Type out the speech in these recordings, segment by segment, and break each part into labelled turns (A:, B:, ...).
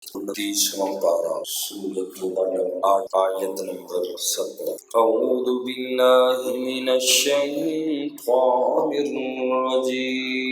A: 29واں پارہ سورۃ النمل آیت نمبر 17۔ اعوذ باللہ من الشیطان الرجیم،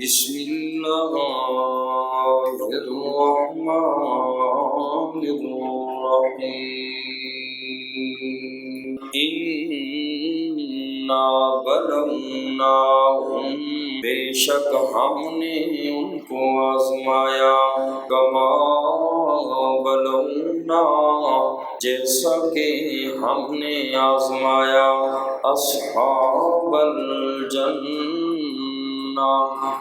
A: بسم اللہ الرحمن الرحیم۔ اِنَّا بَلَوْنَاهُمْ، بے شک ہم نے ان کو آزمایا، کما بلونا، جیسا کہ ہم نے آزمایا اصحاب الجنہ،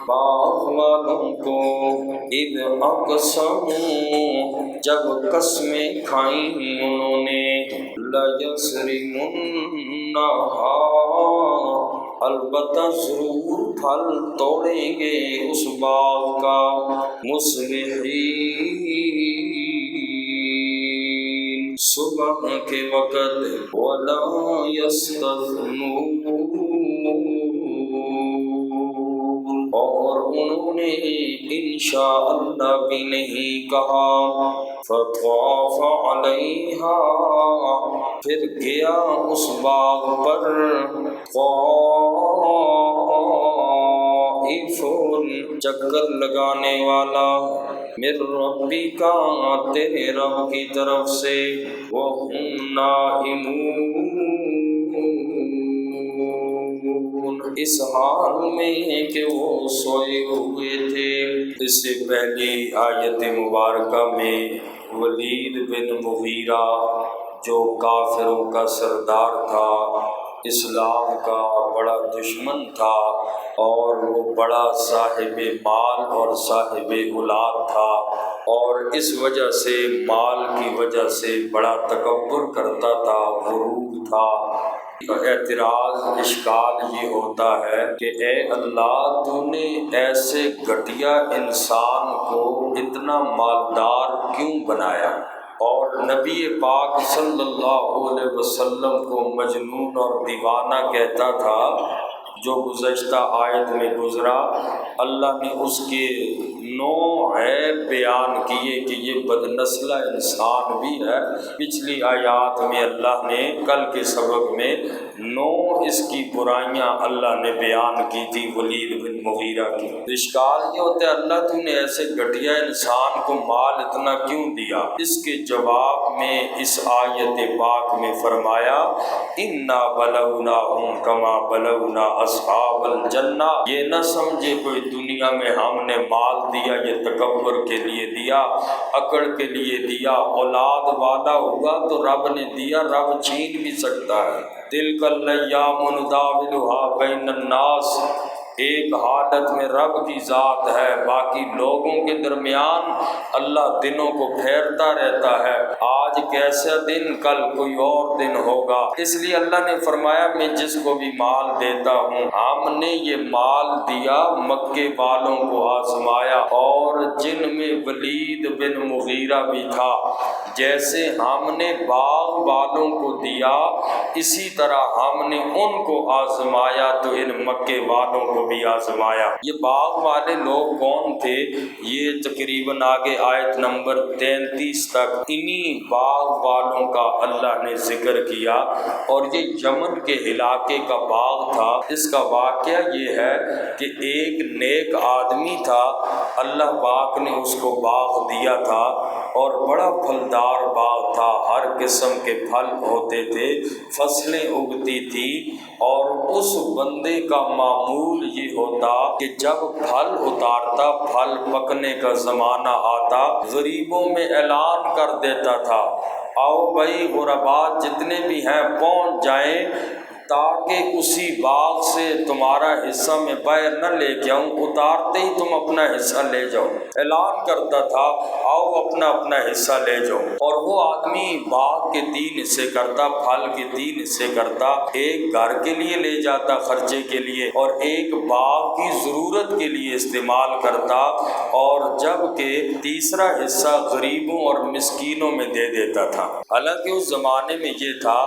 A: باغ والوں کو، اذ اقسموا، جب قسمیں کھائیں انہوں نے، لَيَسْرِمُنَّهَا، البتہ ضرور پھل توڑیں گے اس باغ کا، مصبحین، صبح کے وقت، وَلَا يَسْتَثْنُونَ، اور انہوں نے انشاءاللہ بھی نہیں کہا، فَطَافَ عَلَيْهَا، پھر گیا اس باغ پر، طائف، چکر لگانے والا، من ربک، تیرے رب کی طرف سے، وَهُمْ نائمون، اس حال میں کہ وہ سوئے ہوئے تھے۔ اس سے پہلی آیت مبارکہ میں ولید بن مغیرہ جو کافروں کا سردار تھا، اسلام کا بڑا دشمن تھا، اور وہ بڑا صاحب مال اور صاحب اولاد تھا، اور اس وجہ سے مال کی وجہ سے بڑا تکبر کرتا تھا، غرور تھا۔ اعتراض اشکال یہ ہوتا ہے کہ اے اللہ، تو نے ایسے گھٹیا انسان کو اتنا مالدار کیوں بنایا، اور نبی پاک صلی اللہ علیہ وسلم کو مجنون اور دیوانہ کہتا تھا، جو گزشتہ آیت میں گزرا، اللہ نے اس کے 9 عیب بیان کیے کہ یہ بدنسلہ انسان بھی ہے۔ پچھلی آیات میں اللہ نے کل کے سبق میں 9 اس کی برائیاں اللہ نے بیان کی تھی ولید بن مغیرہ کی۔ اشکال یہ ہوتا ہے اللہ تو نے ایسے گھٹیا انسان کو مال اتنا کیوں دیا؟ اس کے جواب میں اس آیت پاک میں فرمایا، اِنَّا بَلَوْنَاهُمْ كَمَا بَلَوْنَا أَصْحَابَ الْجَنَّةِ، یہ نہ سمجھے کوئی دنیا میں ہم نے مال دیا یہ تکبر کے لیے دیا، اکڑ کے لیے دیا، اولاد والا ہوگا تو رب نے دیا، رب چھین بھی سکتا ہے۔ تِلْكَ الْأَيَّامُ نُدَاوِلُهَا بَيْنَ النَّاسِ، ایک حالت میں رب کی ذات ہے، باقی لوگوں کے درمیان اللہ دنوں کو پھیرتا رہتا ہے، آج کیسا دن کل کوئی اور دن ہوگا۔ اس لیے اللہ نے فرمایا میں جس کو بھی مال دیتا ہوں، ہم نے یہ مال دیا مکے والوں کو آزمایا، اور جن میں ولید بن مغیرہ بھی تھا، جیسے ہم نے باغ والوں کو دیا اسی طرح ہم نے ان کو آزمایا تو ان مکے والوں کو بھی آزمایا۔ یہ باغ والے لوگ کون تھے؟ یہ تقریباً آگے آیت نمبر 33 تک انہی باغ والوں کا اللہ نے ذکر کیا، اور یہ یمن کے علاقے کا باغ تھا۔ اس کا واقعہ یہ ہے کہ ایک نیک آدمی تھا، اللہ پاک نے اس کو باغ دیا تھا، اور بڑا پھلدار باغ تھا، ہر قسم کے پھل ہوتے تھے، فصلیں اگتی تھی، اور اس بندے کا معمول یہ ہوتا کہ جب پھل اتارتا، پھل پکنے کا زمانہ آتا، غریبوں میں اعلان کر دیتا تھا، آؤ بھائی غربا جتنے بھی ہیں پہنچ جائیں، تاکہ اسی باغ سے تمہارا حصہ میں باہر نہ لے کے آؤں، اتارتے ہی تم اپنا حصہ لے جاؤ۔ اعلان کرتا تھا آؤ اپنا اپنا حصہ لے جاؤ، اور وہ آدمی باغ کے 3 حصے کرتا، پھل کے 3 حصے کرتا، ایک گھر کے لیے لے جاتا خرچے کے لیے، اور ایک باغ کی ضرورت کے لیے استعمال کرتا، اور جب کہ تیسرا حصہ غریبوں اور مسکینوں میں دے دیتا تھا۔ حالانکہ اس زمانے میں یہ تھا،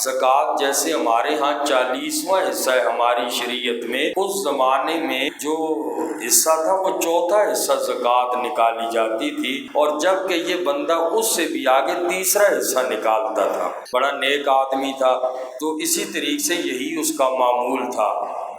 A: زکوٰۃ جیسے ہمارے ہاں یہاں 40واں حصہ ہے ہماری شریعت میں، اس زمانے میں جو حصہ تھا وہ چوتھا حصہ زکوٰۃ نکالی جاتی تھی، اور جب کہ یہ بندہ اس سے بھی آگے تیسرا حصہ نکالتا تھا، بڑا نیک آدمی تھا، تو اسی طریقے سے یہی اس کا معمول تھا۔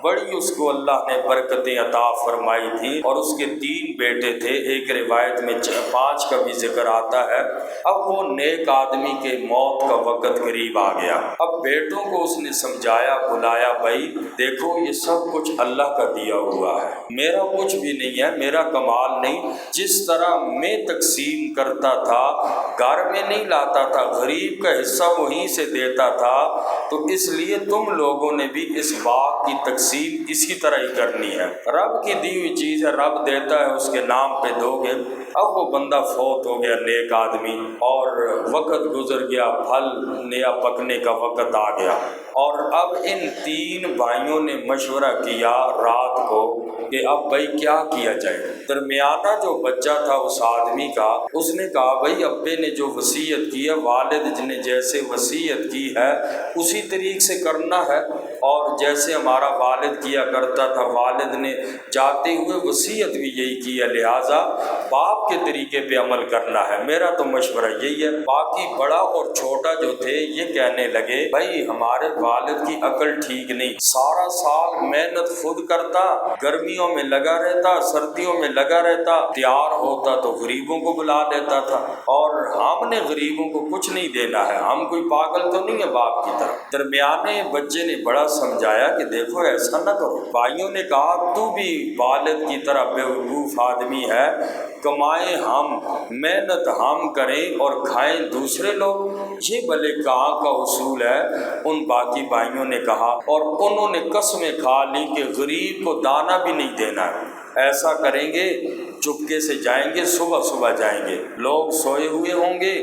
A: بڑی اس کو اللہ نے برکتیں عطا فرمائی تھیں، اور اس کے 3 بیٹے تھے، ایک روایت میں 5 کا بھی ذکر آتا ہے۔ اب وہ نیک آدمی کے موت کا وقت قریب آ گیا، اب بیٹوں کو اس نے سمجھایا، بلایا، بھائی دیکھو یہ سب کچھ اللہ کا دیا ہوا ہے، میرا کچھ بھی نہیں ہے، میرا کمال نہیں، جس طرح میں تقسیم کرتا تھا، گھر میں نہیں لاتا تھا، غریب کا حصہ وہیں سے دیتا تھا، تو اس لیے تم لوگوں نے بھی اس باغ کی تقسیم اسی طرح ہی کرنی ہے، رب کی دی ہوئی چیز ہے، رب دیتا ہے، اس کے نام پہ دو گے۔ اب وہ بندہ فوت ہو گیا، نیک آدمی، اور وقت گزر گیا، پھل نیا پکنے کا وقت آ گیا، اور اب ان 3 بھائیوں نے مشورہ کیا رات کو کہ اب بھائی کیا کیا جائے۔ درمیانہ جو بچہ تھا اس آدمی کا، اس نے کہا بھائی ابے نے جو وصیت کی ہے، والد نے جیسے وصیت کی ہے اسی طریقے سے کرنا ہے، اور جیسے ہمارا والد کیا کرتا تھا، والد نے جاتے ہوئے وصیت بھی یہی کی ہے، لہٰذا باپ کے طریقے پہ عمل کرنا ہے، میرا تو مشورہ یہی ہے۔ باقی بڑا اور چھوٹا جو تھے یہ کہنے لگے بھائی ہمارے والد کی عقل ٹھیک نہیں، سارا سال محنت خود کرتا، گرمیوں میں لگا رہتا، سردیوں میں لگا رہتا، تیار ہوتا تو غریبوں کو بلا لیتا تھا، اور ہم نے غریبوں کو کچھ نہیں دینا ہے، ہم کوئی پاگل تو نہیں ہے باپ کی طرح۔ درمیانے بچے نے بڑا سمجھایا کہ دیکھو ایسا نہ کرو۔ بھائیوں نے کہا تو بھی والد کی طرح بیوقوف آدمی ہے، کمائیں ہم، محنت ہم کریں اور کھائیں دوسرے لوگ، یہ بھلے کہاں کا اصول ہے۔ ان باقی بھائیوں نے کہا، اور انہوں نے قسمیں کھا لی کہ غریب کو دانہ بھی نہیں دینا ہے، ایسا کریں گے چپکے سے جائیں گے، صبح صبح جائیں گے، لوگ سوئے ہوئے ہوں گے،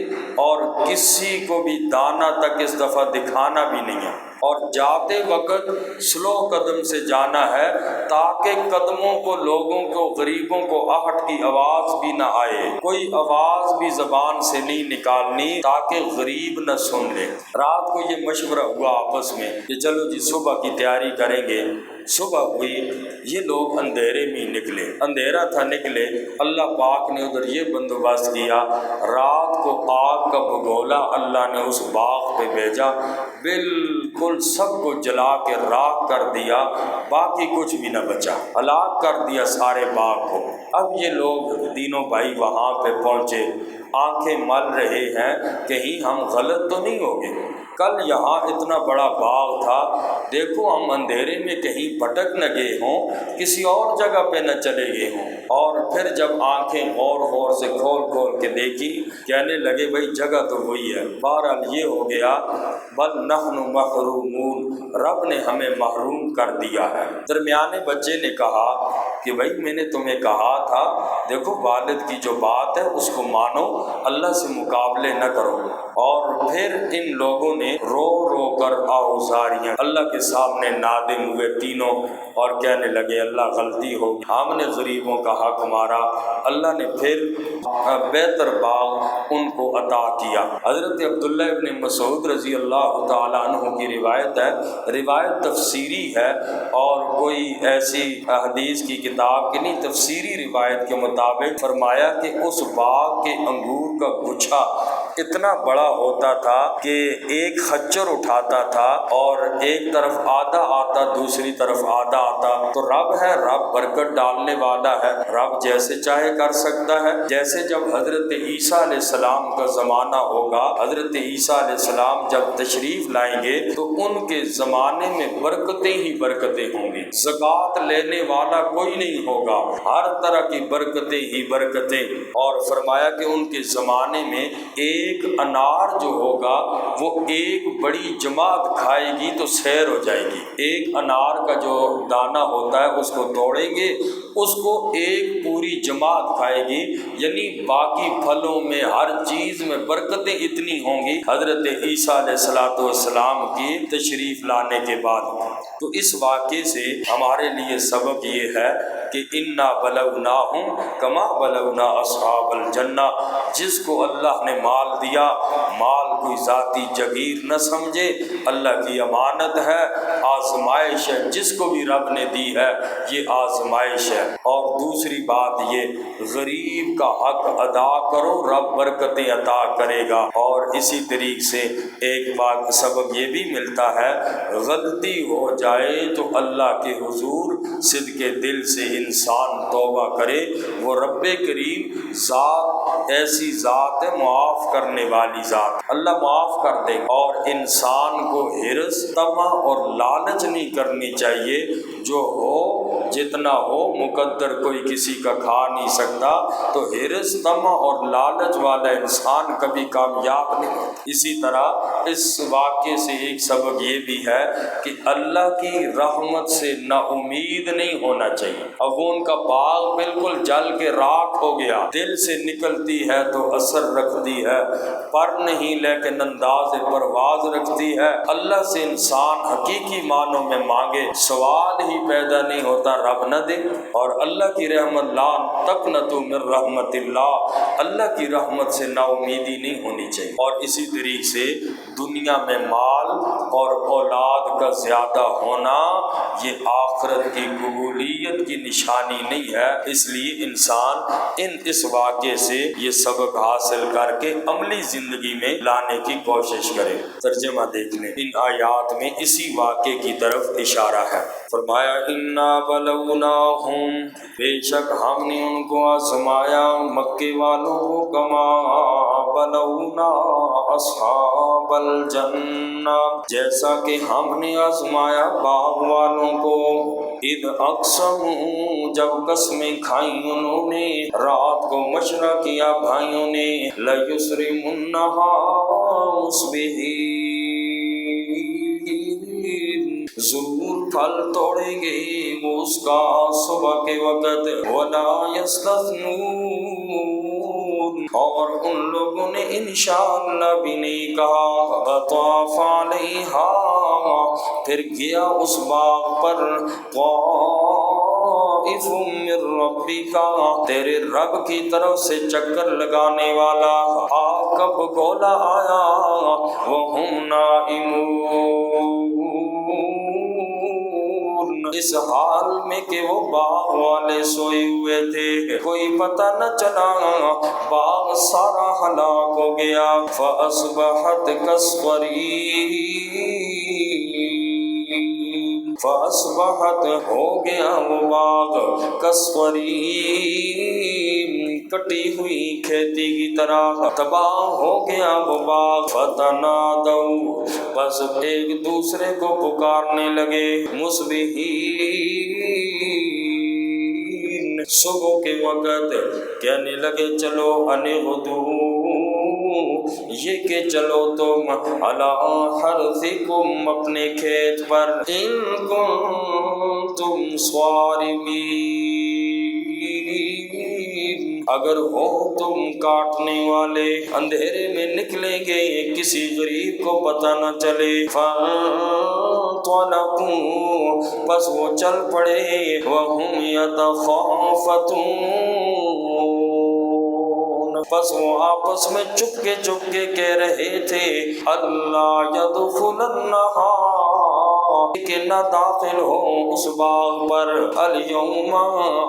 A: اور کسی کو بھی دانہ تک اس دفعہ دکھانا بھی نہیں ہے، اور جاتے وقت سلو قدم سے جانا ہے تاکہ قدموں کو، لوگوں کو، غریبوں کو آہٹ کی آواز بھی نہ آئے، کوئی آواز بھی زبان سے نہیں نکالنی تاکہ غریب نہ سن لے۔ رات کو یہ مشورہ ہوا آپس میں کہ چلو جی صبح کی تیاری کریں گے۔ صبح ہوئی، یہ لوگ اندھیرے میں نکلے، اندھیرا تھا نکلے، اللہ پاک نے ادھر یہ بندوبست کیا، رات کو آگ کا بگولا اللہ نے اس باغ پہ بھیجا، بالکل سب کو جلا کے راکھ کر دیا، باقی کچھ بھی نہ بچا، ہلاک کر دیا سارے باغ کو۔ اب یہ لوگ تینوں بھائی وہاں پہ پہنچے، آنکھیں مل رہے ہیں کہیں ہم غلط تو نہیں ہو گئے، کل یہاں اتنا بڑا باغ تھا، دیکھو ہم اندھیرے میں کہیں بھٹک نہ گئے ہوں، کسی اور جگہ پہ نہ چلے گئے ہوں۔ اور پھر جب آنکھیں غور غور سے کھول کے دیکھی، کہنے لگے بھائی جگہ تو وہی ہے، بہرحال یہ ہو گیا، بل نحن محرومون، رب نے ہمیں محروم کر دیا ہے۔ درمیانے بچے نے کہا کہ بھائی میں نے تمہیں کہا تھا دیکھو والد کی جو بات ہے اس کو مانو، اللہ سے مقابلے نہ کرو۔ اور پھر ان لوگوں نے رو رو کر آہوزاریاں اللہ کے سامنے نادم ہوئے تینوں، اور کہنے لگے اللہ غلطی ہو گئی، ہم نے غریبوں کا حق مارا۔ اللہ نے پھر بہتر باغ ان کو عطا کیا۔ حضرت عبداللہ ابن مسعود رضی اللہ تعالیٰ عنہ کی روایت ہے، روایت تفسیری ہے اور کوئی ایسی حدیث کی کتاب کی نہیں، تفسیری روایت کے مطابق فرمایا کہ اس باغ کے انگور کا گچھا اتنا بڑا ہوتا تھا کہ ایک خچر اٹھاتا تھا اور ایک طرف آدھا آتا دوسری طرف آدھا آتا۔ تو رب ہے، رب برکت ڈالنے والا ہے، رب جیسے چاہے کر سکتا ہے۔ جیسے جب حضرت عیسیٰ علیہ السلام کا زمانہ ہوگا، حضرت عیسیٰ علیہ السلام جب تشریف لائیں گے تو ان کے زمانے میں برکتیں ہی برکتیں ہوں گی، زکوٰۃ لینے والا کوئی نہیں ہوگا، ہر طرح کی برکتیں ہی برکتیں۔ اور فرمایا کہ ان کے زمانے میں ایک انار جو ہوگا وہ ایک بڑی جماعت کھائے گی تو سیر ہو جائے گی۔ ایک انار کا جو دانہ ہوتا ہے اس کو توڑیں گے، اس کو ایک پوری جماعت کھائے گی، یعنی باقی پھلوں میں ہر چیز میں برکتیں اتنی ہوں گی حضرت عیسیٰ علیہ السلام کی تشریف لانے کے بعد۔ تو اس واقعے سے ہمارے لیے سبق یہ ہے کہ انا بلوناہم کما بلونا اصحاب الجنہ، جس کو اللہ نے مال دیا، مال کوئی ذاتی جگیر نہ سمجھے، اللہ کی امانت ہے، آزمائش ہے، جس کو بھی رب نے دی ہے یہ آزمائش ہے۔ اور دوسری بات یہ غریب کا حق ادا کرو، رب برکتیں عطا کرے گا۔ اور اسی طریقے سے ایک بات سبق یہ بھی ملتا ہے، غلطی ہو جائے تو اللہ کے حضور صدق دل سے انسان توبہ کرے، وہ رب کریم ذات ایسی ذات ہے، معاف کرنے والی ذات، اللہ معاف کر دے۔ اور انسان کو حرص، طمع اور لالچ نہیں کرنی چاہیے، جو ہو جتنا ہو مقدر کوئی کسی کا کھا نہیں سکتا، تو حرص، طمع اور لالچ والا انسان کبھی کامیاب نہیں ہوتا۔ اسی طرح اس واقعے سے ایک سبق یہ بھی ہے کہ اللہ کی رحمت سے نا امید نہیں ہونا چاہیے۔ اب وہ ان کا باغ بالکل جل کے راکھ ہو گیا، دل سے نکلتی ہے تو اثر رکھتی ہے، پر نہیں لیکن انداز پرواز رکھتی ہے۔ اللہ سے انسان حقیقی معنوں میں مانگے، سوال ہی پیدا نہیں ہوتا رب نہ دے۔ اور اللہ کی رحمت، لا تقنطوا من رحمت اللہ، اللہ کی رحمت سے نا امیدی نہیں ہونی چاہیے۔ اور اسی طریقے سے دنیا میں مال اور اولاد کا زیادہ ہونا یہ آخرت کی قبولیت کی نشانی نہیں ہے۔ اس لیے انسان اس واقعے سے یہ سبق حاصل کر کے عملی زندگی میں لانے کی کوشش کرے۔ ترجمہ دیکھ لیں، ان آیات میں اسی واقعے کی طرف اشارہ ہے۔ فرمایا انا بلوناہم، بے شک ہم نے ان کو آزمایا، مکے والوں کو، کما بلونا اصحاب الجنہ، جیسا کہ ہم نے آزمایا باغ والوں کو، اذ اقسموا، جب قسمیں کھائیں انہوں نے، رات کو مشورہ کیا بھائیوں نے، لیسرمنہا مصبحین، ضرور پھل توڑیں گے وہ اس کا صبح کے وقت، ولا یستثنون، اور ان لوگوں نے انشاءاللہ بھی نہیں کہا، فطاف علیہا، پھر گیا اس باغ پر، طائف من ربک، تیرے رب کی طرف سے چکر لگانے والا، کب گولا آیا، وہم نائمون، اس حال میں کہ وہ باغ والے سوئے ہوئے تھے، کوئی پتہ نہ چلا، باغ سارا ہلاک ہو گیا، فأصبحت کالصریم، فأصبحت ہو گیا وہ باغ، کالصریم، کٹی ہوئی کھیتی کی طرح تباہ ہو گیا وہ باغ، فتنادوا، بس ایک دوسرے کو پکارنے لگے، مصبحین، صبح کے وقت کہنے لگے چلو انغدو، یہ کہ چلو تم، علی حرثکم، اپنے کھیت پر، ان کنتم صارمین، اگر ہو تم کاٹنے والے، اندھیرے میں نکلیں گے کسی غریب کو پتہ نہ چلے، فانطلقوا، بس وہ چل پڑے، وہم یتخافتون، بس وہ آپس میں چپ کے کہہ رہے تھے، اللہ یدخلنہا، کہ نہ داخل ہو اس باغ پر، الیوم،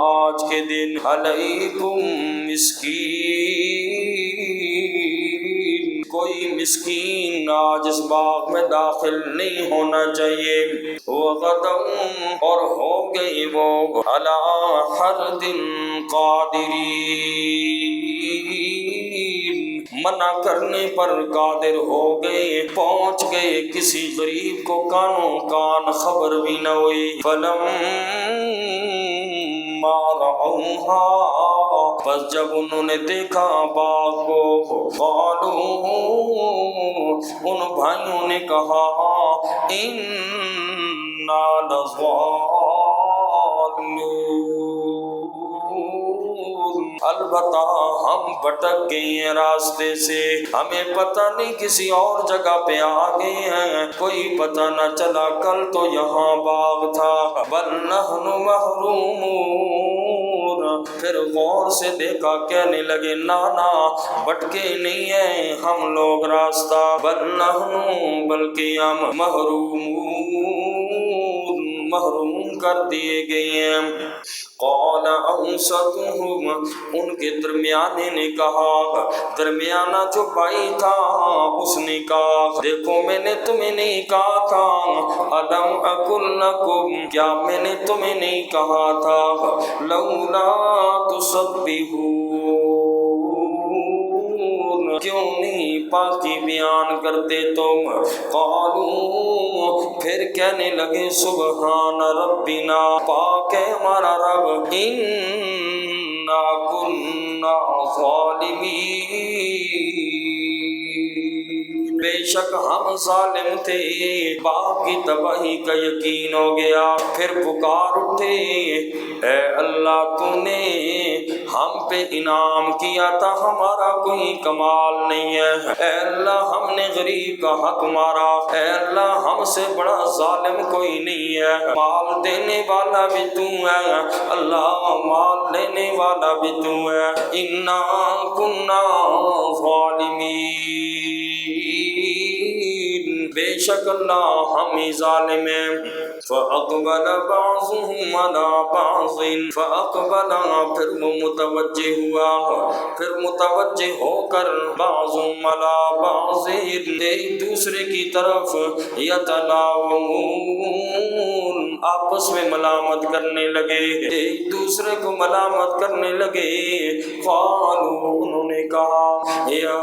A: آج کے دن، علیکم مسکین، کوئی مسکین آج اس باغ میں داخل نہیں ہونا چاہیے، وغدوا، اور ہو گئی وہ، علی حرد قادرین، منع کرنے پر قادر ہو گئے، پہنچ گئے، کسی غریب کو کانوں کان خبر بھی نہ ہوئی، فلما رأوها، پس جب انہوں نے دیکھا باغ کو، قالوا، ان بھائیوں نے کہا، انا لظالمون، البتہ ہم بھٹک گئے ہیں راستے سے، ہمیں پتہ نہیں کسی اور جگہ پہ آ گئے ہیں، کوئی پتہ نہ چلا کل تو یہاں باغ تھا، بل نحن محرومون، پھر غور سے دیکھا، کہنے لگے نانا بٹکے نہیں ہیں ہم لوگ راستہ، بل نحن بلکہ ہم محروم کر دیے گئے ہیں۔ قال اوسطهم، ان کے درمیانے نے کہا، درمیانہ جو بھائی تھا اس نے کہا، دیکھو میں نے تمہیں نہیں کہا تھا، الم اقل لکم، کیا میں نے تمہیں نہیں کہا تھا، لولا تسبحون، کیوں نہیں پاکی بیان کرتے تم؟ قالوا، پھر کہنے لگے سبحان ربنا، پاک ہے ہمارا رب، انا کنا ظالمین، بے شک ہم ظالم تھے، باپ کی تباہی کا یقین ہو گیا۔ پھر پکار اٹھے، اے اللہ تو نے ہم پہ انعام کیا تھا، ہمارا کوئی کمال نہیں ہے، اے اللہ ہم نے غریب کا حق مارا، اے اللہ ہم سے بڑا ظالم کوئی نہیں ہے، مال دینے والا بھی تو ہے اللہ، مال لینے والا بھی تو ہے، انا کنا ظالمین، بے شک اللہ ہم ہی ظالم ہیں۔ فَأَقْبَلَ بَعْضُهُمْ عَلَى بَعْضٍ، فَأَقْبَلَ، پھر وہ متوجہ ہوا، پھر متوجہ ہو کر بَعْضُهُمْ عَلَى بَعْضٍ، ایک دوسرے کی طرف، يَتَلَاوَمُونَ، آپس میں ملامت کرنے لگے، ایک دوسرے کو ملامت کرنے لگے، قالوا، انہوں نے کہا، یا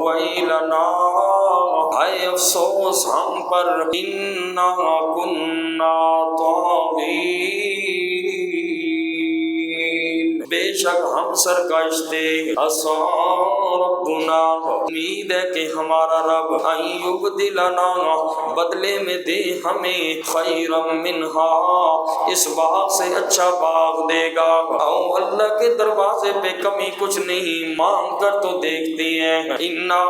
A: ویلنا، ہائے افسوس ہم پر، انا کنا طاغین، بے شک ہم سرکش تھے، عسیٰ ربنا، امید ہے کہ ہمارا رب ان یبدلنا، بدلے میں دے ہمیں، خیرا منہا، اس باغ سے اچھا باغ دے گا، او اللہ کے دروازے پہ کمی کچھ نہیں، مانگ کر تو دیکھتے ہیں، انا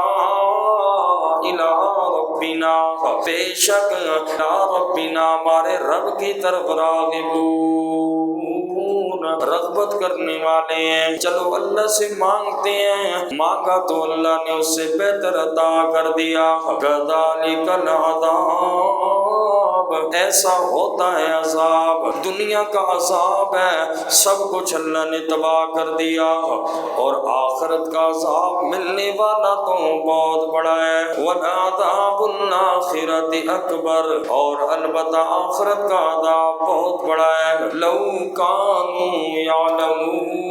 A: الی ربنا، بے شک الی ربنا، ہمارے رب کی طرف راغبون، رغبت کرنے والے ہیں، چلو اللہ سے مانگتے ہیں، مانگا تو اللہ نے اس سے بہتر عطا کر دیا، کذالک العذاب، ایسا ہوتا ہے عذاب، دنیا کا عذاب ہے، سب کچھ اللہ نے تباہ کر دیا، اور آخرت کا عذاب ملنے والا تو بہت بڑا ہے، وَالْعَذَابُ الْآخِرَةِ أَكْبَرُ، اور البتہ آخرت کا عذاب بہت بڑا ہے، لَوْ كَانُوا يَعْلَمُونَ،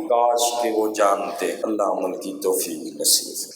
A: کاش کہ وہ جانتے۔ اللہ عمل کی توفیق نصیب